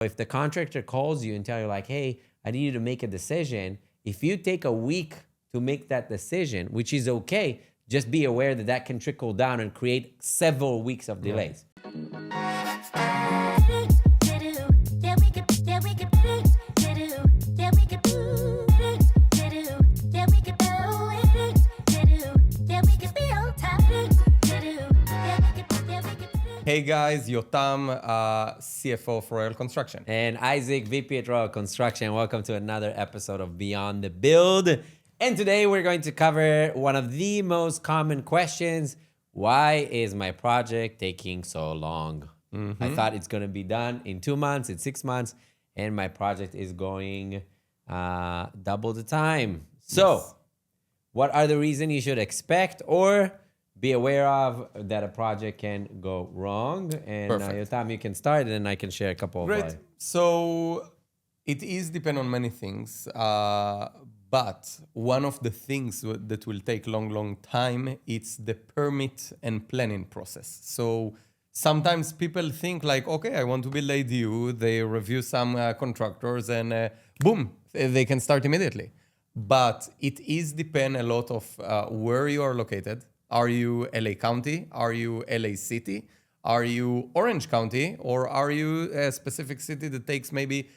If the contractor calls you and tell you like, hey, I need you to make a decision, if you take a week to make that decision, which is okay, just be aware that that can trickle down and create several weeks of delays. Hey guys, Yotam, CFO for Royal Construction. And Isaac, VP at Royal Construction. Welcome to another episode of Beyond the Build. And today we're going to cover one of the most common questions. Why is my project taking so long? I thought it's going to be done in 2 months, in 6 months, and my project is going double the time. So what are the reasons you should expect or be aware of that a project can go wrong? And Yotam, you can start and then I can share a couple Great. of So it is depend on many things, but one of the things that will take long time, it's the permit and planning process. So sometimes people think like, okay, I want to build ADU, they review some contractors and boom, they can start immediately. But it is depend a lot of where you are located. Are you LA County? Are you LA City? Are you Orange County? Or are you a specific city that takes maybe,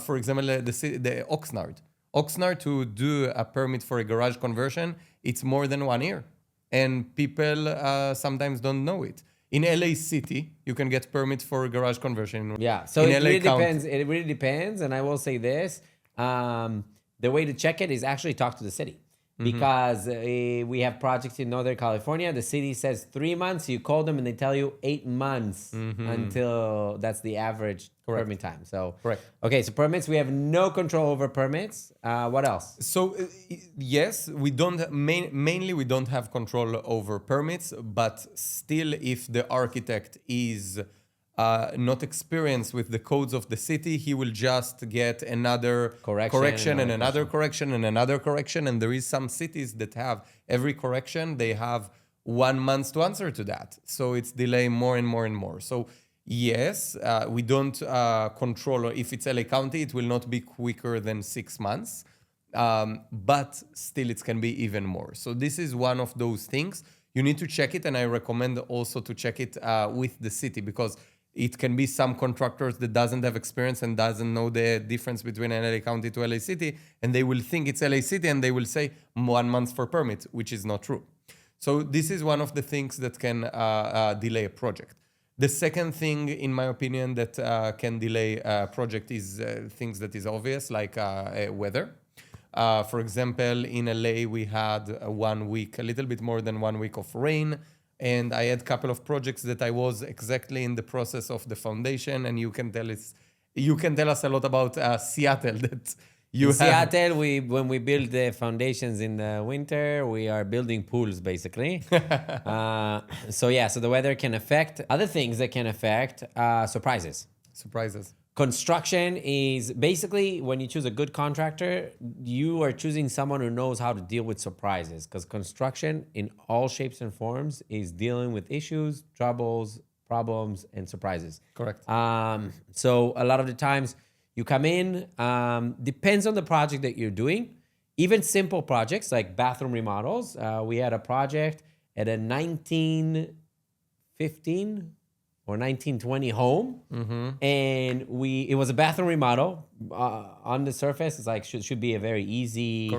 for example, the Oxnard? Oxnard, to do a permit for a garage conversion, it's more than 1 year. And people sometimes don't know it. In LA City, you can get permit for a garage conversion. Yeah, so it really depends. It really depends. And I will say this, the way to check it is actually talk to the city. Because we have projects in Northern California. The city says 3 months. You call them and they tell you 8 months until that's the average permit time. So, okay, so permits, we have no control over permits. What else? So, yes, we don't, mainly we don't have control over permits, but still if the architect is not experienced with the codes of the city, he will just get another correction and another correction and another correction. And there is some cities that have every correction, they have 1 month to answer to that. So it's delay more and more and more. So yes, we don't control, or if it's LA County, it will not be quicker than 6 months. But still it can be even more. So this is one of those things. You need to check it. And I recommend also to check it with the city, because it can be some contractors that doesn't have experience and doesn't know the difference between LA County to LA City, and they will think it's LA City and they will say 1 month for permit, which is not true. So this is one of the things that can delay a project. The second thing, in my opinion, that can delay a project is things that is obvious, like weather. For example, in LA, we had 1 week, a little bit more than 1 week of rain. And I had a couple of projects that I was exactly in the process of the foundation, and you can tell us a lot about Seattle. That you in Seattle, when we build the foundations in the winter, we are building pools basically. So the weather can affect other things that can affect surprises. Construction is basically, when you choose a good contractor, you are choosing someone who knows how to deal with surprises, because construction in all shapes and forms is dealing with issues, troubles, problems, and surprises. Correct. So a lot of the times you come in, depends on the project that you're doing. Even simple projects like bathroom remodels. We had a project at a 1915 or 1920 home, and it was a bathroom remodel. On the surface, it's like should be a very easy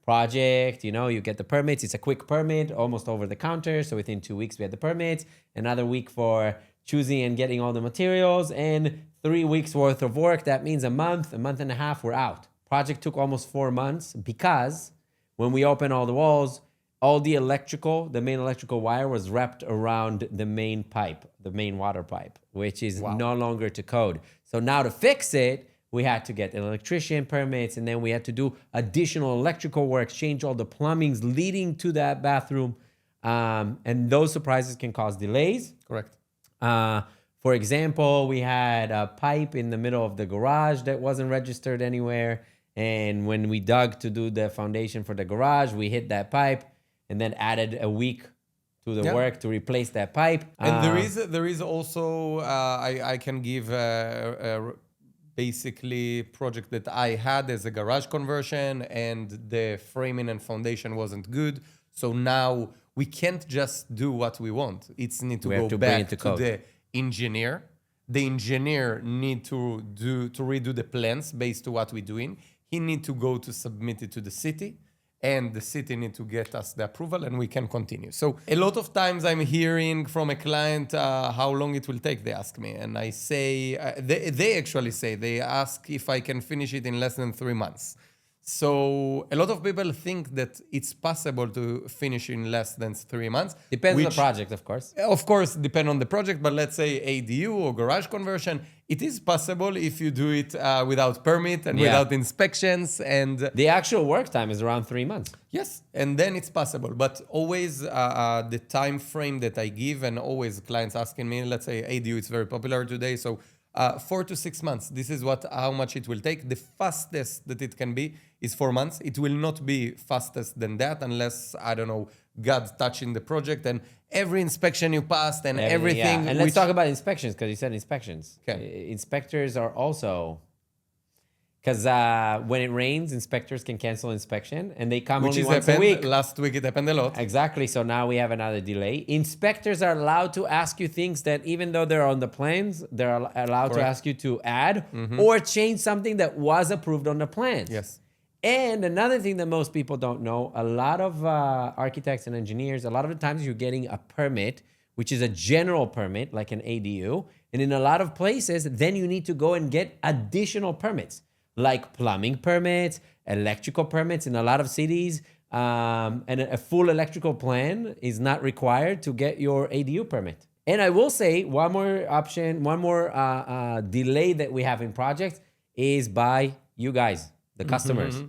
project. You know, you get the permits. It's a quick permit, almost over the counter. So within 2 weeks, we had the permits. Another week for choosing and getting all the materials, and 3 weeks worth of work. That means a month and a half, we're out. Project took almost 4 months because when we opened all the walls, all the main electrical wire was wrapped around the main pipe, the main water pipe, which is no longer to code. So now to fix it, we had to get an electrician permits, and then we had to do additional electrical work, change all the plumbings leading to that bathroom. And those surprises can cause delays. Correct. For example, we had a pipe in the middle of the garage that wasn't registered anywhere. And when we dug to do the foundation for the garage, we hit that pipe and then added a week to the work to replace that pipe. And there is also, I can give basically project that I had as a garage conversion, and the framing and foundation wasn't good. So now we can't just do what we want. It's need to We have go to bring back it to to code. the engineer. The engineer need to redo the plans based to what we're doing. He need to go to submit it to the city, and the city need to get us the approval, and we can continue. So a lot of times I'm hearing from a client how long it will take, they ask me. And I say, they actually say, they ask if I can finish it in less than 3 months. So a lot of people think that it's possible to finish in less than 3 months. Depends on the project, of course. Of course, depend on the project, but let's say ADU or garage conversion, it is possible if you do it without permit and without inspections. And the actual work time is around 3 months. yes, and then it's possible. But always the time frame that I give, and always clients asking me, let's say ADU, it's very popular today, so 4 to 6 months. This is how much it will take. The fastest that it can be is 4 months. It will not be fastest than that unless, I don't know, God touching the project and every inspection you passed and everything. Yeah. And let's talk about inspections, because you said inspections. Okay. Inspectors are also, because when it rains, inspectors can cancel inspection, and they come only once a week. Last week it happened a lot. Exactly. So now we have another delay. Inspectors are allowed to ask you things that, even though they're on the plans, they're allowed to ask you to add or change something that was approved on the plans. Yes. And another thing that most people don't know, a lot of architects and engineers, a lot of the times you're getting a permit, which is a general permit, like an ADU. And in a lot of places, then you need to go and get additional permits, like plumbing permits, electrical permits in a lot of cities. And a full electrical plan is not required to get your ADU permit. And I will say one more option, one more delay that we have in projects is by you guys, the customers.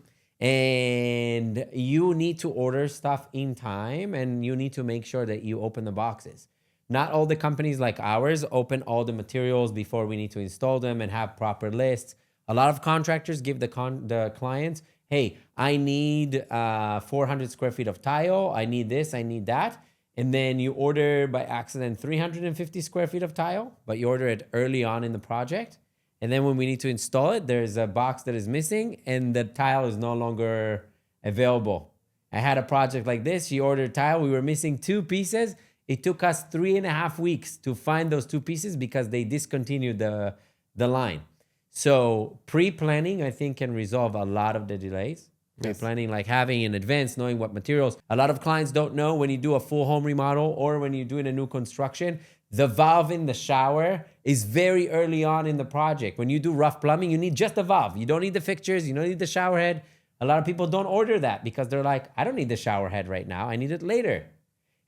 And you need to order stuff in time, and you need to make sure that you open the boxes. Not all the companies like ours open all the materials before we need to install them and have proper lists. A lot of contractors give the clients, hey, I need 400 square feet of tile. I need this, I need that. And then you order by accident 350 square feet of tile, but you order it early on in the project. And then when we need to install it, there's a box that is missing and the tile is no longer available. I had a project like this. She ordered tile. We were missing 2 pieces. It took us 3.5 weeks to find those 2 pieces because they discontinued the line. So pre-planning, I think, can resolve a lot of the delays. Pre-planning, like having in advance, knowing what materials. A lot of clients don't know when you do a full home remodel or when you're doing a new construction, the valve in the shower is very early on in the project. When you do rough plumbing, you need just the valve. You don't need the fixtures. You don't need the shower head. A lot of people don't order that because they're like, I don't need the shower head right now. I need it later.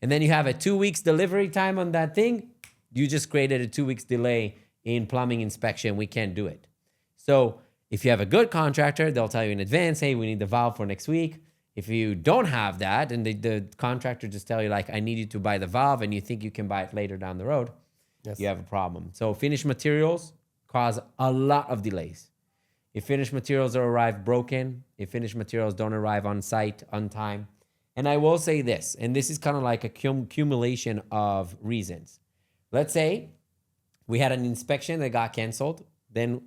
And then you have a 2 weeks delivery time on that thing. You just created a 2 weeks delay in plumbing inspection. We can't do it. So if you have a good contractor, they'll tell you in advance, hey, we need the valve for next week. If you don't have that and the contractor just tell you like, I need you to buy the valve and you think you can buy it later down the road, you have a problem. So finished materials cause a lot of delays. If finished materials arrive broken, if finished materials don't arrive on site on time. And I will say this, and this is kind of like a accumulation of reasons. Let's say we had an inspection that got canceled. Then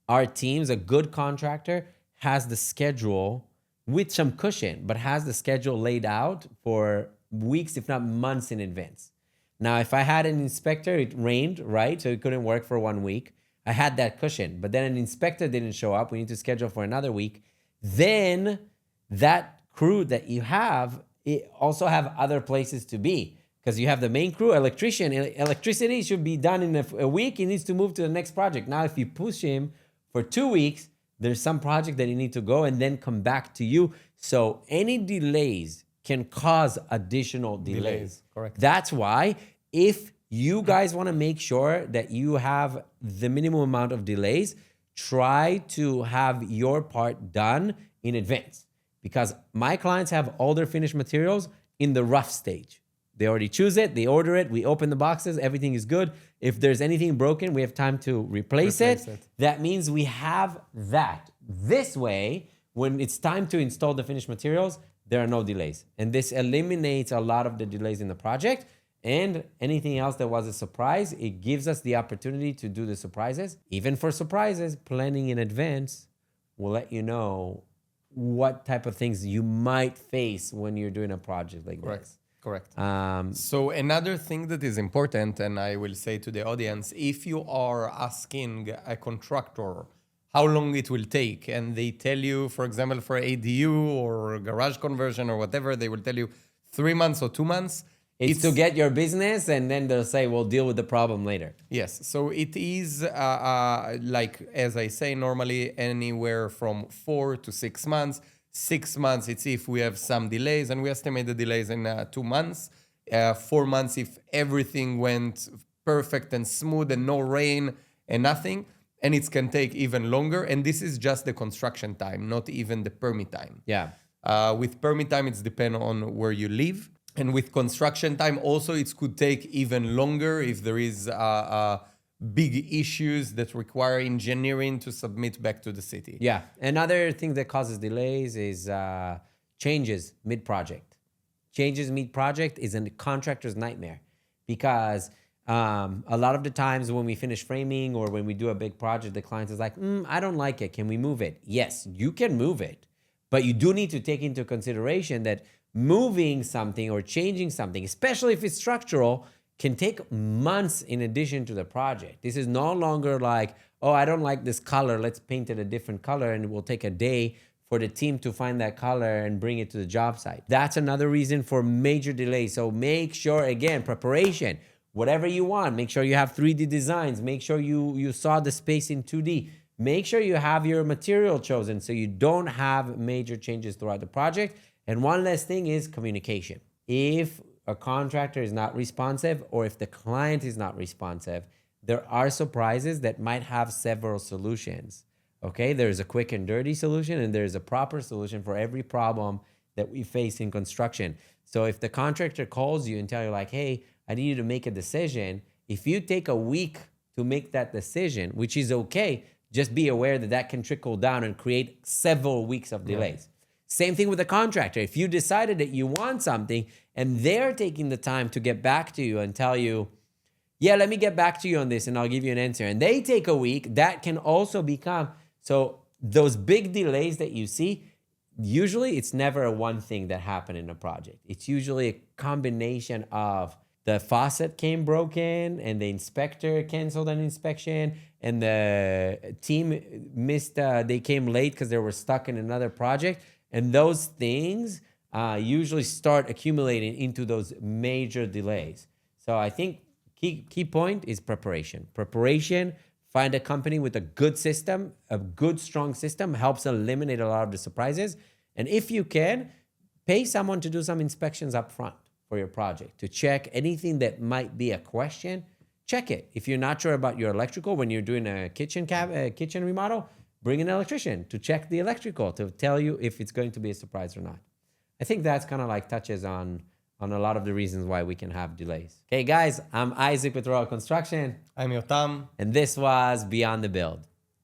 our teams, a good contractor, has the schedule with some cushion, but has the schedule laid out for weeks, if not months in advance. Now, if I had an inspector, it rained, right? So it couldn't work for 1 week. I had that cushion, but then an inspector didn't show up. We need to schedule for another week. Then that crew that you have, it also have other places to be because you have the main crew, electrician. Electricity should be done in a week. He needs to move to the next project. Now, if you push him for 2 weeks, there's some project that you need to go and then come back to you. So any delays can cause additional delays. Correct. That's why if you guys want to make sure that you have the minimum amount of delays, try to have your part done in advance. Because my clients have all their finished materials in the rough stage. They already choose it, they order it, we open the boxes, everything is good. If there's anything broken, we have time to replace it. That means we have that. This way, when it's time to install the finished materials, there are no delays. And this eliminates a lot of the delays in the project. and anything else that was a surprise, it gives us the opportunity to do the surprises. Even for surprises, planning in advance will let you know what type of things you might face when you're doing a project like this. Correct. So another thing that is important, and I will say to the audience, if you are asking a contractor how long it will take, and they tell you, for example, for ADU or garage conversion or whatever, they will tell you 3 months or 2 months. It's to get your business, and then they'll say, we'll deal with the problem later. Yes. So it is, like, as I say, normally anywhere from 4 to 6 months. 6 months, it's if we have some delays, and we estimate the delays in 2 months. 4 months if everything went perfect and smooth and no rain and nothing. And it can take even longer. And this is just the construction time, not even the permit time. Yeah. With permit time, it's depend on where you live. And with construction time, also, it could take even longer if there is big issues that require engineering to submit back to the city. Yeah. Another thing that causes delays is changes mid-project. Changes mid-project is a contractor's nightmare because a lot of the times when we finish framing or when we do a big project, the client is like, I don't like it. Can we move it? Yes, you can move it. But you do need to take into consideration that moving something or changing something, especially if it's structural, can take months in addition to the project. This is no longer like, oh, I don't like this color, let's paint it a different color, and it will take a day for the team to find that color and bring it to the job site. That's another reason for major delays. So make sure, again, preparation, whatever you want, make sure you have 3D designs, make sure you saw the space in 2D, make sure you have your material chosen so you don't have major changes throughout the project. And one last thing is communication. If a contractor is not responsive or if the client is not responsive, there are surprises that might have several solutions. Okay, there's a quick and dirty solution and there's a proper solution for every problem that we face in construction. So if the contractor calls you and tell you like, hey, I need you to make a decision, if you take a week to make that decision, which is okay, just be aware that that can trickle down and create several weeks of delays. Same thing with the contractor. If you decided that you want something and they're taking the time to get back to you and tell you, yeah, let me get back to you on this and I'll give you an answer, and they take a week, that can also become, so those big delays that you see, usually it's never a one thing that happened in a project. It's usually a combination of the faucet came broken and the inspector canceled an inspection and the team missed, they came late because they were stuck in another project. And those things usually start accumulating into those major delays. So I think key point is preparation. Preparation, find a company with a good system, a good, strong system, helps eliminate a lot of the surprises. And if you can, pay someone to do some inspections up front for your project to check anything that might be a question. Check it. If you're not sure about your electrical when you're doing a kitchen remodel, bring an electrician to check the electrical to tell you if it's going to be a surprise or not. I think that's kind of like touches on a lot of the reasons why we can have delays. Okay, guys, I'm Isaac with Royal Construction. I'm Yotam. And this was Beyond the Build.